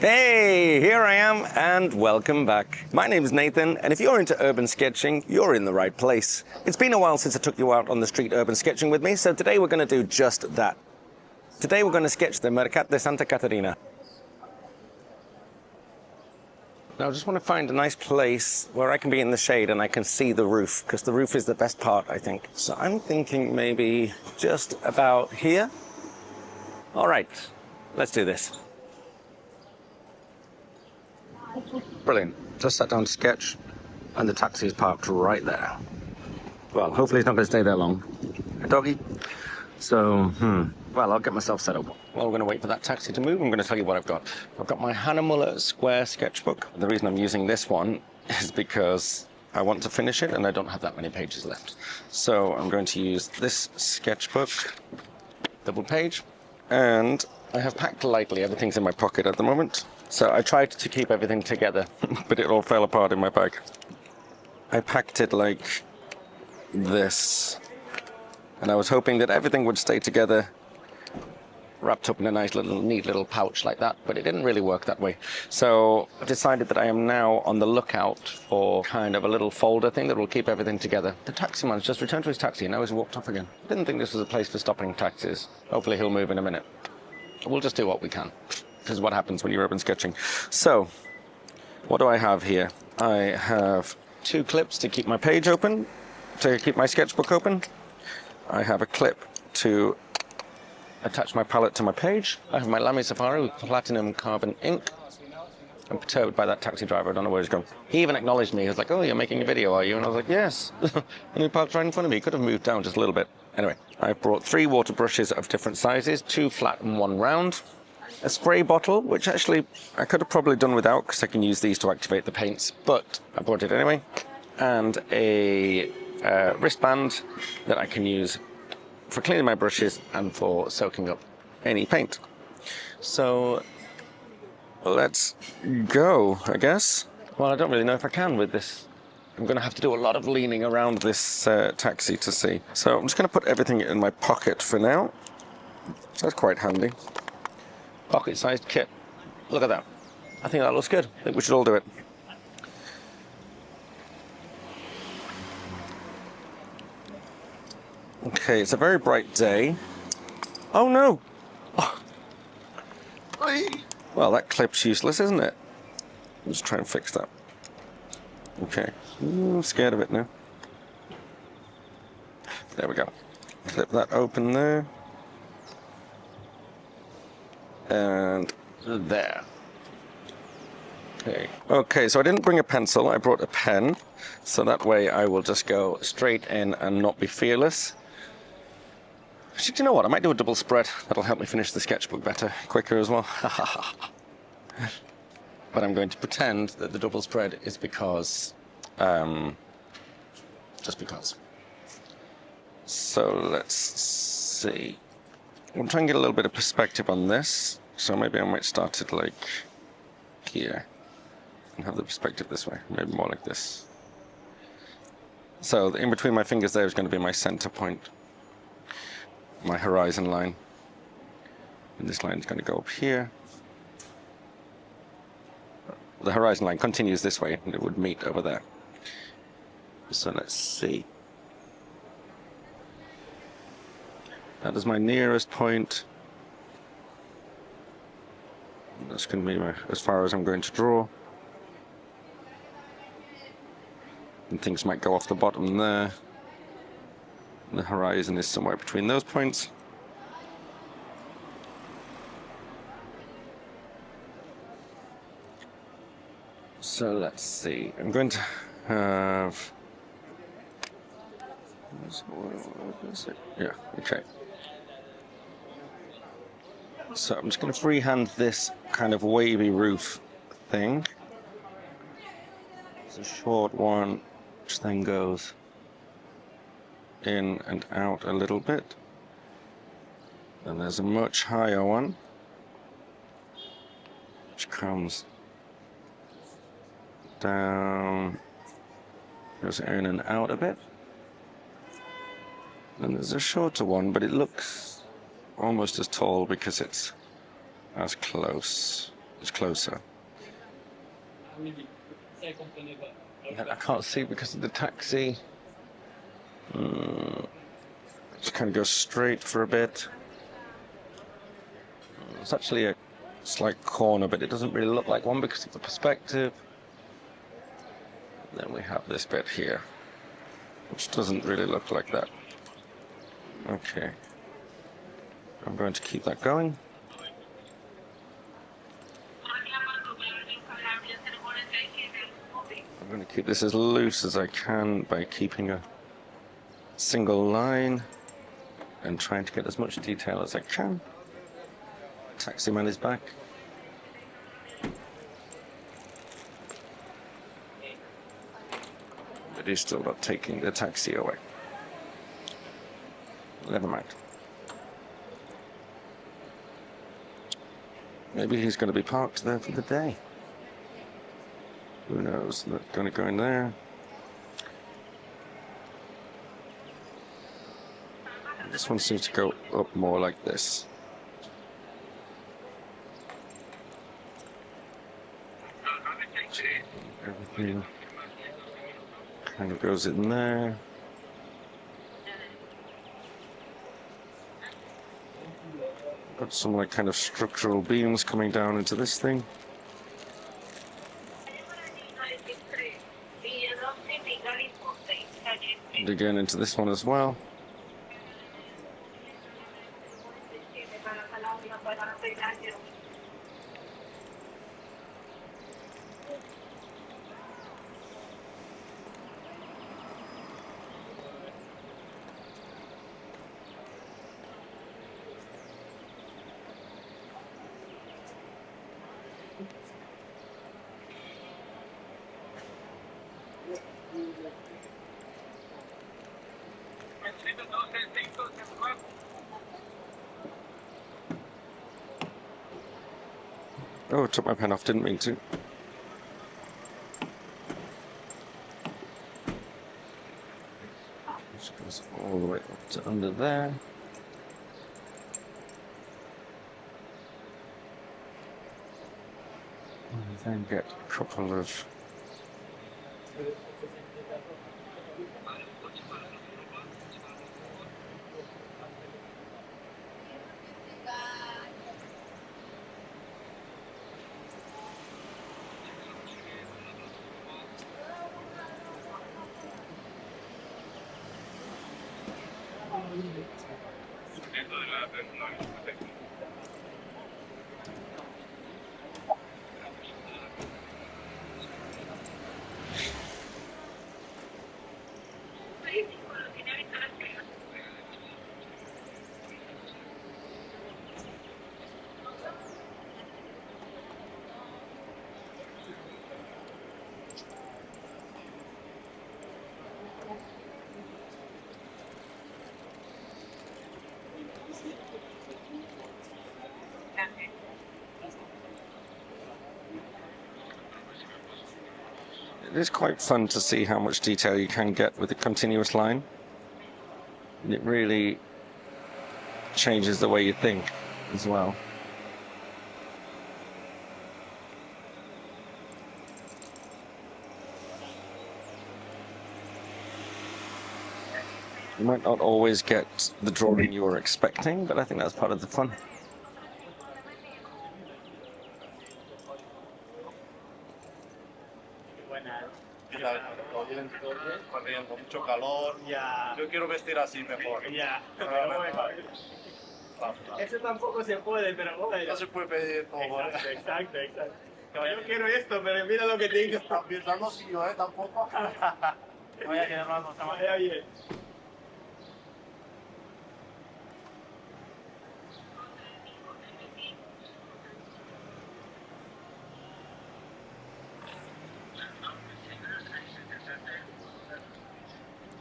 Hey, here I am, and welcome back. My name is Nathan, and if you're into urban sketching, you're in the right place. It's been a while since I took you out on the street urban sketching with me, so today we're going to do just that. Today we're going to sketch the Mercat de Santa Caterina. Now I just want to find a nice place where I can be in the shade and I can see the roof, because the roof is the best part, I think. So I'm thinking maybe just about here. All right, let's do this. Brilliant. Just sat down to sketch, and the taxi is parked right there. Well, hopefully it's not going to stay there long. A doggy. So, well, I'll get myself set up. Well, we're going to wait for that taxi to move. I'm going to tell you what I've got. I've got my Hahnemühle square sketchbook. The reason I'm using this one is because I want to finish it, and I don't have that many pages left. So I'm going to use this sketchbook, double page, and I have packed lightly. Everything's in my pocket at the moment. So I tried to keep everything together, but it all fell apart in my bag. I packed it like this, and I was hoping that everything would stay together, wrapped up in a nice little, neat little pouch like that, but it didn't really work that way. So I decided that I am now on the lookout for kind of a little folder thing that will keep everything together. The taxi man's just returned to his taxi, and now he's walked off again. I didn't think this was a place for stopping taxis. Hopefully he'll move in a minute. We'll just do what we can. This is what happens when you're urban sketching. So, what do I have here? I have 2 clips to keep my page open, to keep my sketchbook open. I have a clip to attach my palette to my page. I have my Lamy Safari with platinum carbon ink. I'm perturbed by that taxi driver. I don't know where he's gone. He even acknowledged me. He was like, "Oh, you're making a video, are you?" And I was like, "Yes." And he parked right in front of me. He could have moved down just a little bit. Anyway, I brought 3 water brushes of different sizes, 2 flat and 1 round. A spray bottle, which actually I could have probably done without because I can use these to activate the paints, but I brought it anyway. And a wristband that I can use for cleaning my brushes and for soaking up any paint. So let's go, I guess. Well, I don't really know if I can with this. I'm going to have to do a lot of leaning around this taxi to see. So I'm just going to put everything in my pocket for now. So that's quite handy. Pocket-sized kit. Look at that. I think that looks good. I think we should all do it. Okay, it's a very bright day. Oh no! Oh. Well, that clip's useless, isn't it? Let's try and fix that. Okay. I'm scared of it now. There we go. Clip that open there. And there. Okay, so I didn't bring a pencil, I brought a pen. So that way I will just go straight in and not be fearless. Actually, do you know what? I might do a double spread. That'll help me finish the sketchbook better, quicker as well. But I'm going to pretend that the double spread is because, just because. So let's see. I'm trying to get a little bit of perspective on this. So maybe I might start it like here and have the perspective this way, maybe more like this. So in between my fingers there is going to be my center point, my horizon line. And this line is going to go up here. The horizon line continues this way and it would meet over there. So let's see. That is my nearest point. That's going to be as far as I'm going to draw. And things might go off the bottom there. The horizon is somewhere between those points. So let's see. I'm going to have... Yeah, okay. So I'm just going to freehand this kind of wavy roof thing. It's a short one, which then goes in and out a little bit. And there's a much higher one, which comes down, goes in and out a bit. And there's a shorter one, but it looks almost as tall because it's as close It's closer. I can't see because of the taxi. Just kind of go straight for a bit. It's actually a slight corner, but it doesn't really look like one because of the perspective. Then we have this bit here, which doesn't really look like that. Okay. I'm going to keep that going. I'm going to keep this as loose as I can by keeping a single line and trying to get as much detail as I can. Taxi man is back. But he's still not taking the taxi away. Never mind. Maybe he's going to be parked there for the day. Who knows? Not going to go in there. This one seems to go up more like this. Everything kind of goes in there. Got some like kind of structural beams coming down into this thing. And again into this one as well. Oh, I took my pen off, didn't mean to. This goes all the way up to under there. And then get a couple of It is quite fun to see how much detail you can get with a continuous line. And it really changes the way you think as well. You might not always get the drawing you were expecting, but I think that's part of the fun. Mucho calor. Ya. Yo quiero vestir así mejor. Ya. Eso tampoco se puede, pero bueno. No se puede pedir todo. Exacto. Yo quiero esto, pero mira lo que tengo. También si yo, tampoco. Vaya que no vaya bien.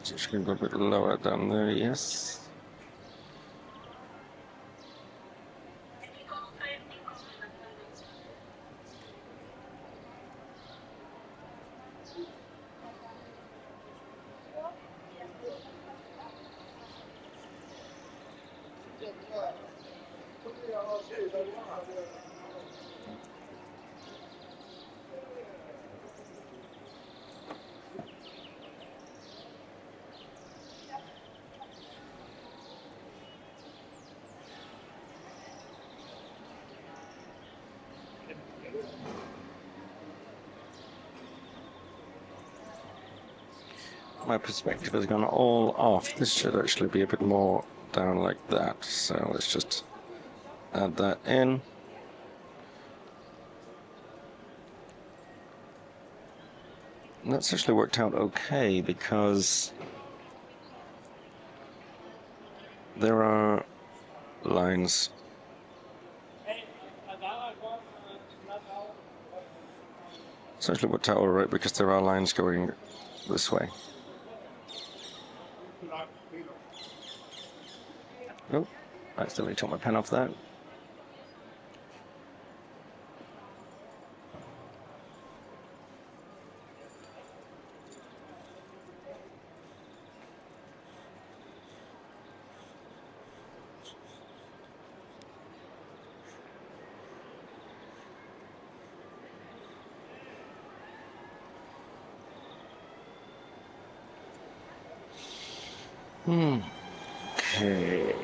Just going to go a bit lower down there, yes. my perspective has gone all off. This should actually be a bit more down like that. So let's just add that in. And that's actually worked out okay because there are lines. It's actually worked out alright because there are lines going this way. Oh, I accidentally took my pen off that. Okay.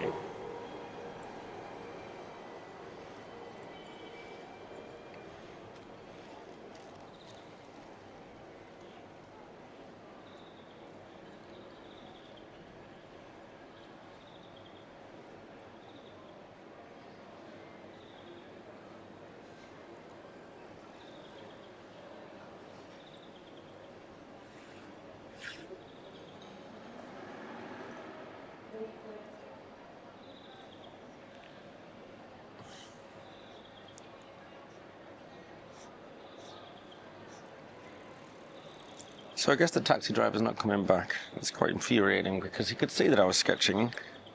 So I guess the taxi driver's not coming back. It's quite infuriating because he could see that I was sketching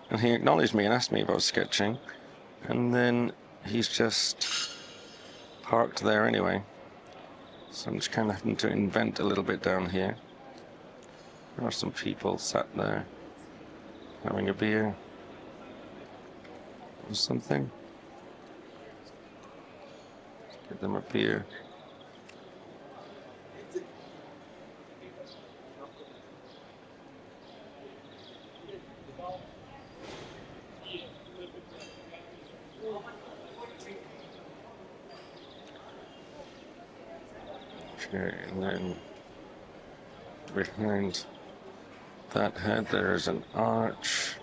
and he acknowledged me and asked me if I was sketching, and then he's just parked there anyway. So I'm just kind of having to invent a little bit down here. There are some people sat there having a beer or something. Let's get them a beer. Okay, and then behind that head there's an arch.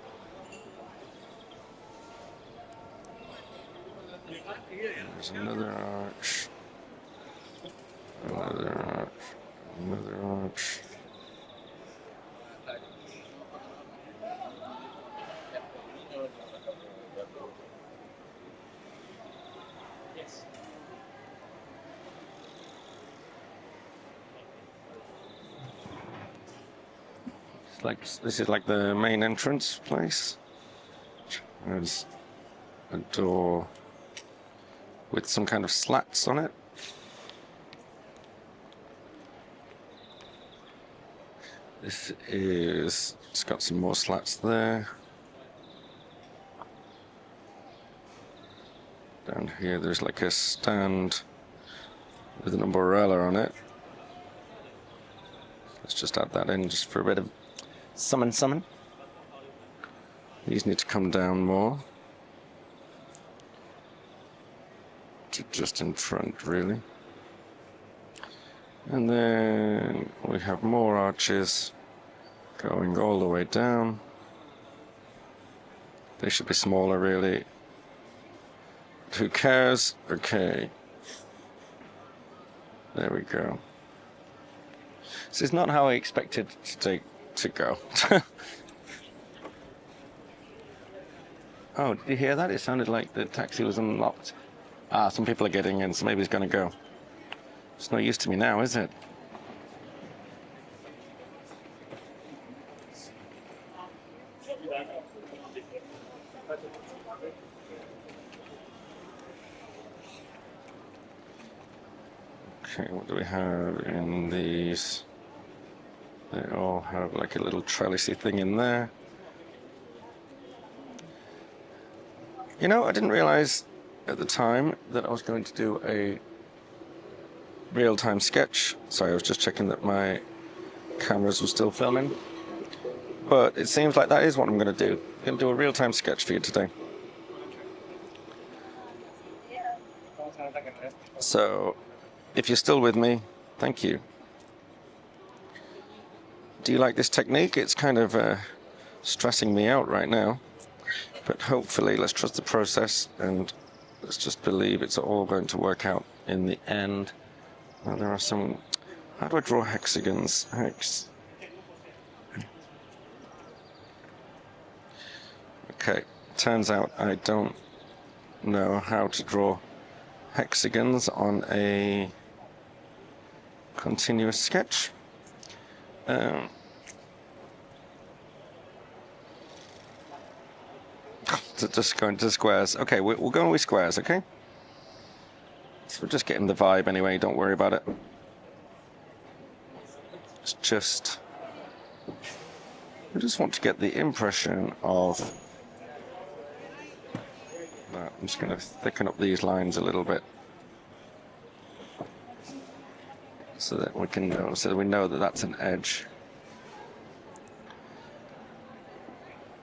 There's another arch. Another arch. Another arch. Like this is like the main entrance place. There's a door with some kind of slats on it. It's got some more slats there. Down here there's like a stand with an umbrella on it. Let's just add that in just for a bit of summon. These need to come down more. To just in front, really. And then we have more arches going all the way down. They should be smaller, really. Who cares? Okay. There we go. This is not how I expected to go. Oh, did you hear that? It sounded like the taxi was unlocked. Ah, some people are getting in, so maybe he's going to go. It's no use to me now, is it? Okay, what do we have in these? They all have like a little trellisy thing in there. You know, I didn't realize at the time that I was going to do a real-time sketch. Sorry, I was just checking that my cameras were still filming. But it seems like that is what I'm going to do. I'm going to do a real-time sketch for you today. So, if you're still with me, thank you. Do you like this technique? It's kind of stressing me out right now. But hopefully, let's trust the process and let's just believe it's all going to work out in the end. Well, there are some... How do I draw hexagons? Okay, turns out I don't know how to draw hexagons on a continuous sketch. Just going to squares. Okay, we'll go with squares, okay? So we're just getting the vibe anyway, don't worry about it. It's just... I just want to get the impression of... I'm just going to thicken up these lines a little bit. So that we can know, so that we know that that's an edge.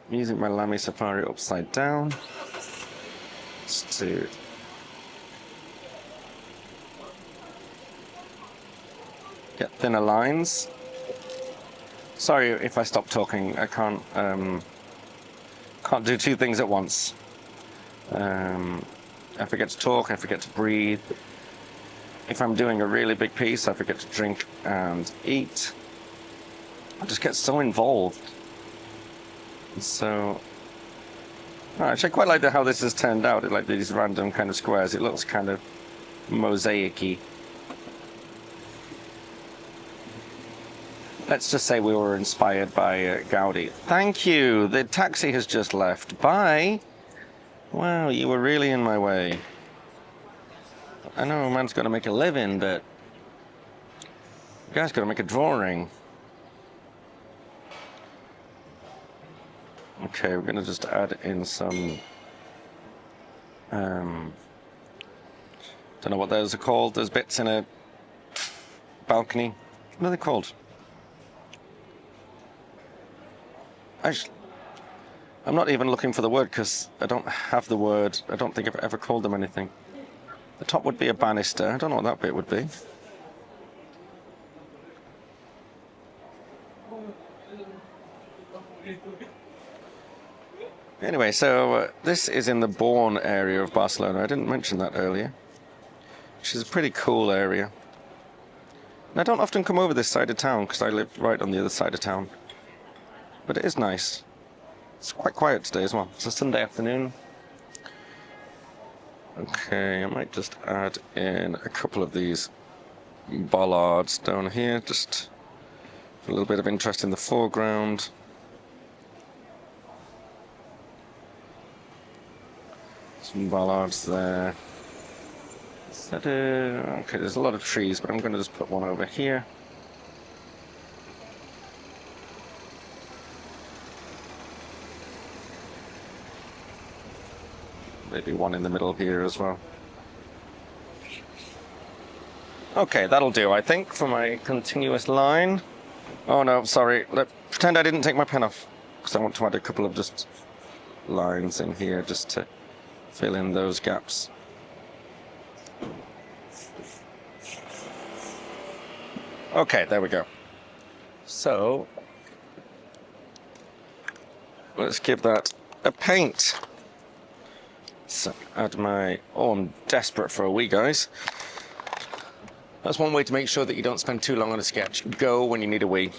I'm using my Lamy Safari upside down. Just to get thinner lines. Sorry if I stop talking. I can't do two things at once. I forget to talk, I forget to breathe. If I'm doing a really big piece, I forget to drink and eat. I just get so involved. So, actually, I quite like how this has turned out. Like these random kind of squares. It looks kind of mosaic-y. Let's just say we were inspired by Gaudi. Thank you. The taxi has just left. Bye. Wow, you were really in my way. I know a man's got to make a living, but you guys got to make a drawing. Okay, we're going to just add in some... don't know what those are called. Those bits in a balcony. What are they called? Actually, I'm not even looking for the word because I don't have the word. I don't think I've ever called them anything. The top would be a banister. I don't know what that bit would be. Anyway, so this is in the Born area of Barcelona. I didn't mention that earlier. Which is a pretty cool area. And I don't often come over this side of town because I live right on the other side of town. But it is nice. It's quite quiet today as well. It's a Sunday afternoon. Okay, I might just add in a couple of these bollards down here, just for a little bit of interest in the foreground. Some bollards there. Okay, there's a lot of trees, but I'm going to just put one over here. Maybe one in the middle here as well. Okay, that'll do, I think, for my continuous line. Oh no, sorry. Pretend I didn't take my pen off, because I want to add a couple of just lines in here just to fill in those gaps. Okay, there we go. So, let's give that a paint. So, add my... Oh, I'm desperate for a wee, guys. That's one way to make sure that you don't spend too long on a sketch. Go when you need a wee.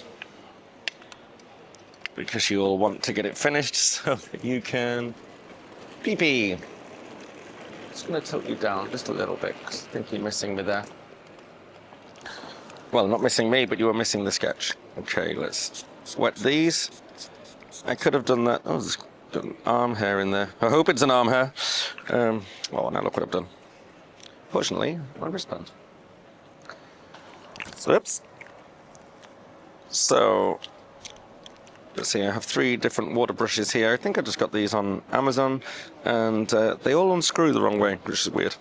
Because you'll want to get it finished so that you can... pee-pee. Just going to tilt you down just a little bit, because I think you're missing me there. Well, not missing me, but you were missing the sketch. Okay, let's wet these. I could have done that... Oh, there's an arm hair in there. I hope it's an arm hair. Well, now look what I've done. Fortunately, my wristband. So, oops. So, let's see, I have 3 different water brushes here. I think I just got these on Amazon, and they all unscrew the wrong way, which is weird.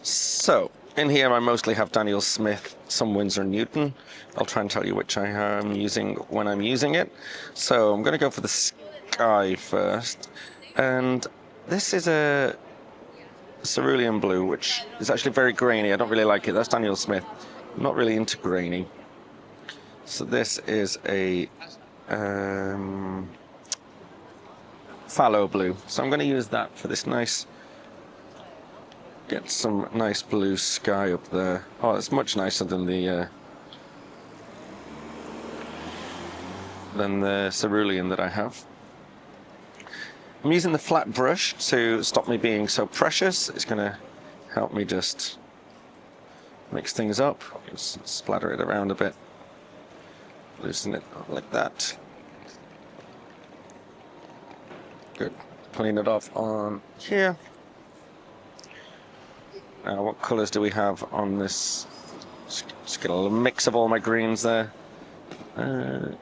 So, in here I mostly have Daniel Smith, some Winsor and Newton. I'll try and tell you which I am using when I'm using it. So, I'm going to go for the sky first. And this is a cerulean blue, which is actually very grainy. I don't really like it. That's Daniel Smith. I'm not really into grainy. So this is a phthalo blue. So I'm going to use that for this nice, get some nice blue sky up there. Oh, it's much nicer than the cerulean that I have. I'm using the flat brush to stop me being so precious. It's going to help me just mix things up. Just splatter it around a bit. Loosen it like that. Good. Clean it off on here. Now, what colours do we have on this? Just get a little mix of all my greens there. Actually,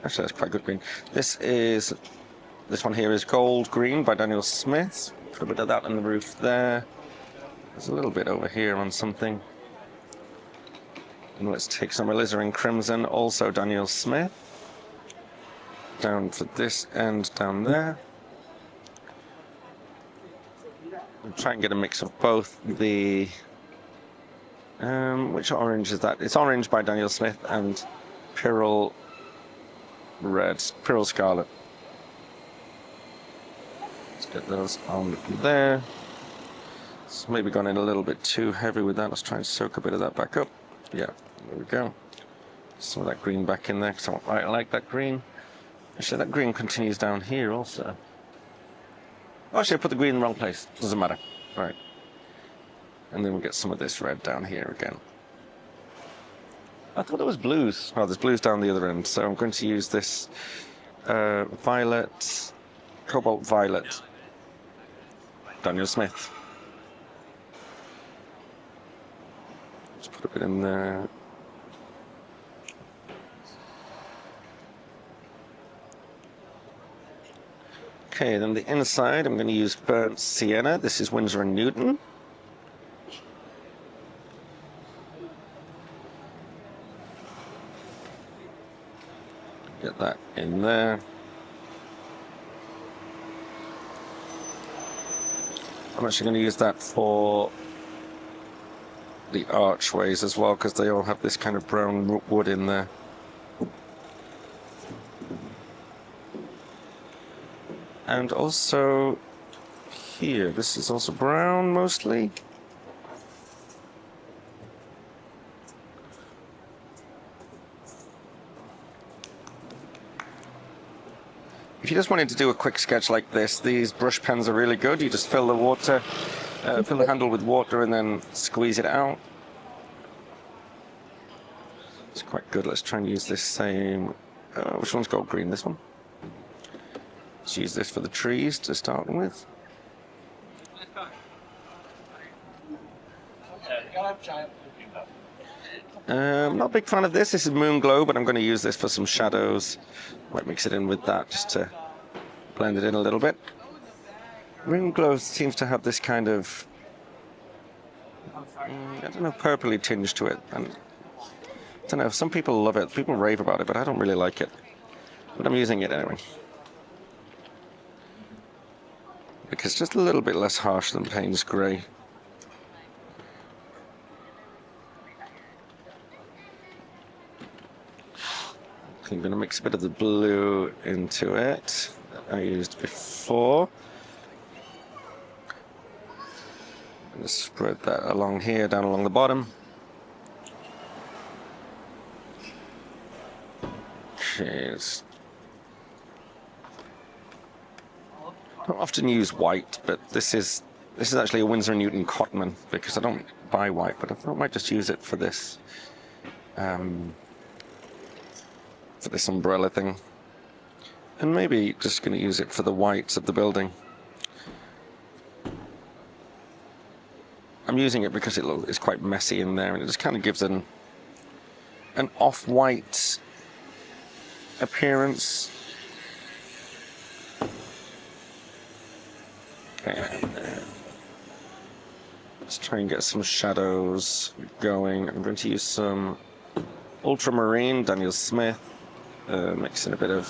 that's quite good green. This one here is Gold Green by Daniel Smith. Put a bit of that on the roof there. There's a little bit over here on something. And let's take some alizarin crimson, also Daniel Smith. Down for this end down there. I'll try and get a mix of both the... which orange is that? It's orange by Daniel Smith and Pyrrole Red, Pyrrole Scarlet. Let's get those on there. It's maybe gone in a little bit too heavy with that. Let's try and soak a bit of that back up. Yeah, there we go. Some of that green back in there, because I like that green. Actually, that green continues down here also. Oh, actually, I put the green in the wrong place. Doesn't matter. All right. And then we'll get some of this red down here again. I thought it was blues. Oh, there's blues down the other end. So I'm going to use this violet, cobalt violet, Daniel Smith. Just put a bit in there. Okay, then the inside, I'm going to use burnt sienna. This is Winsor & Newton. Get that in there. I'm actually going to use that for the archways as well, because they all have this kind of brown wood in there. And also here, this is also brown mostly. If you just wanted to do a quick sketch like this, these brush pens are really good. You just fill the water, fill the handle with water and then squeeze it out. It's quite good. Let's try and use this same, which one's got green? This one? Let's use this for the trees to start with. Not a big fan of this. This is Moon Glow, but I'm going to use this for some shadows. Might mix it in with that just to blend it in a little bit. Moon Glow seems to have this kind of, I don't know, purpley tinge to it. And I don't know, some people love it. People rave about it, but I don't really like it. But I'm using it anyway. Because it's just a little bit less harsh than Payne's Grey. I'm going to mix a bit of the blue into it that I used before. I'm going to spread that along here, down along the bottom. Okay. I don't often use white, but this is actually a Winsor & Newton Cotman, because I don't buy white, but I thought I might just use it for this. For this umbrella thing, and maybe just going to use it for the whites of the building. I'm using it because it's quite messy in there, and it just kind of gives an off-white appearance. Okay, let's try and get some shadows going. I'm going to use some ultramarine, Daniel Smith. Mixing a bit of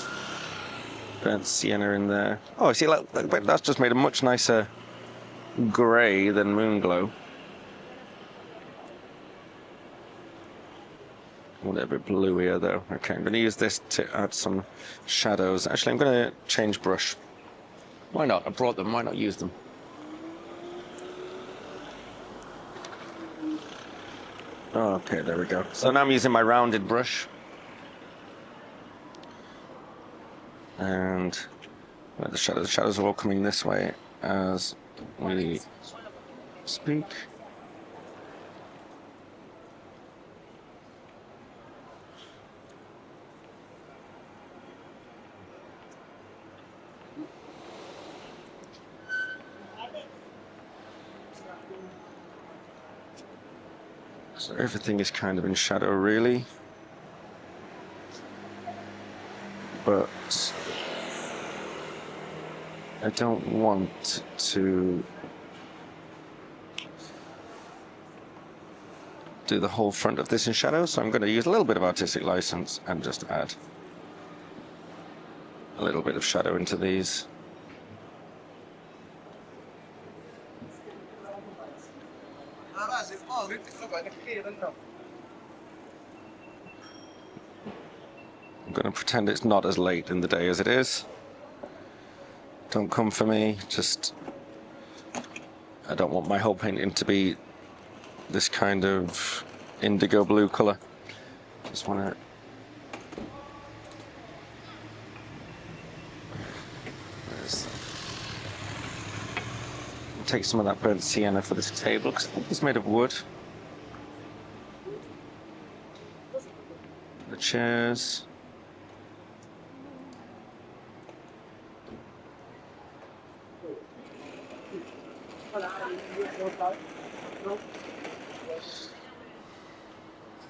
burnt sienna in there. Oh, see, that's just made a much nicer grey than Moon Glow. A little bit bluier though. Okay, I'm going to use this to add some shadows. Actually, I'm going to change brush. Why not? I brought them. Why not use them? Okay, there we go. So now I'm using my rounded brush. And the shadows are all coming this way as we speak. So everything is kind of in shadow, really. But I don't want to do the whole front of this in shadow, so I'm going to use a little bit of artistic license and just add a little bit of shadow into these. I'm going to pretend it's not as late in the day as it is. Don't come for me, just... I don't want my whole painting to be this kind of indigo blue colour. Just want to... Take some of that burnt sienna for this table, because I think it's made of wood. The chairs.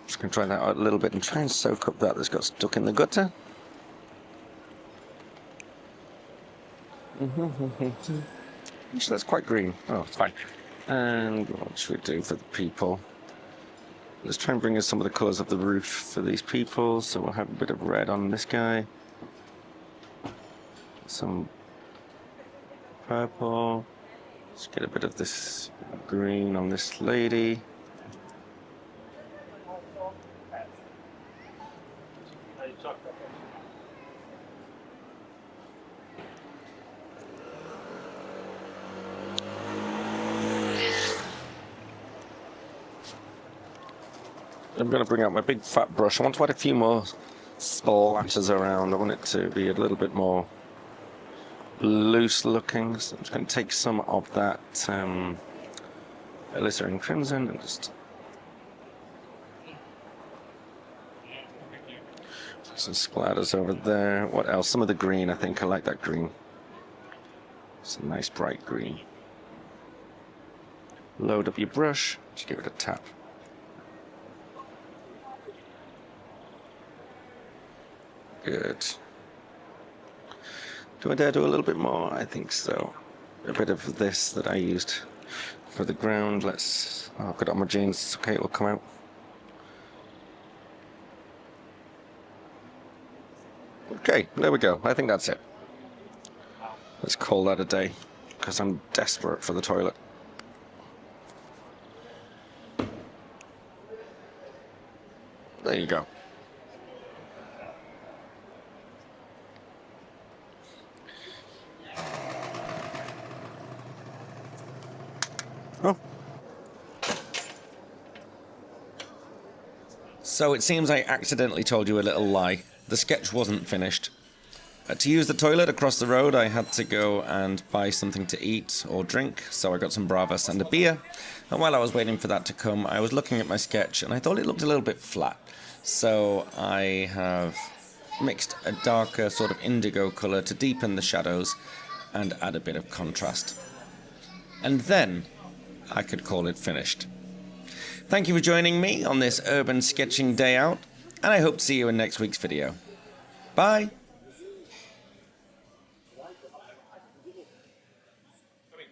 Just going to try that out a little bit and try and soak up that that's got stuck in the gutter. Actually, that's quite green. Oh, it's fine. And what should we do for the people? Let's try and bring in some of the colours of the roof for these people. So we'll have a bit of red on this guy. Some purple. Let's get a bit of this green on this lady. I'm going to bring out my big fat brush. I want to add a few more splatters around. I want it to be a little bit more loose looking. So I'm just going to take some of that alizarin crimson and just some splatters over there. What else? Some of the green. I think I like that green. It's a nice bright green. Load up your brush. Just give it a tap. Good. Do I dare do a little bit more? I think so. A bit of this that I used for the ground. Let's... Oh, I've got it on my jeans. Okay, it will come out. Okay, there we go. I think that's it. Let's call that a day, because I'm desperate for the toilet. There you go. Oh. So it seems I accidentally told you a little lie. The sketch wasn't finished. To use the toilet across the road, I had to go and buy something to eat or drink, so I got some bravas and a beer. And while I was waiting for that to come, I was looking at my sketch and I thought it looked a little bit flat. So I have mixed a darker sort of indigo colour to deepen the shadows and add a bit of contrast. And then I could call it finished. Thank you for joining me on this urban sketching day out, and I hope to see you in next week's video. Bye!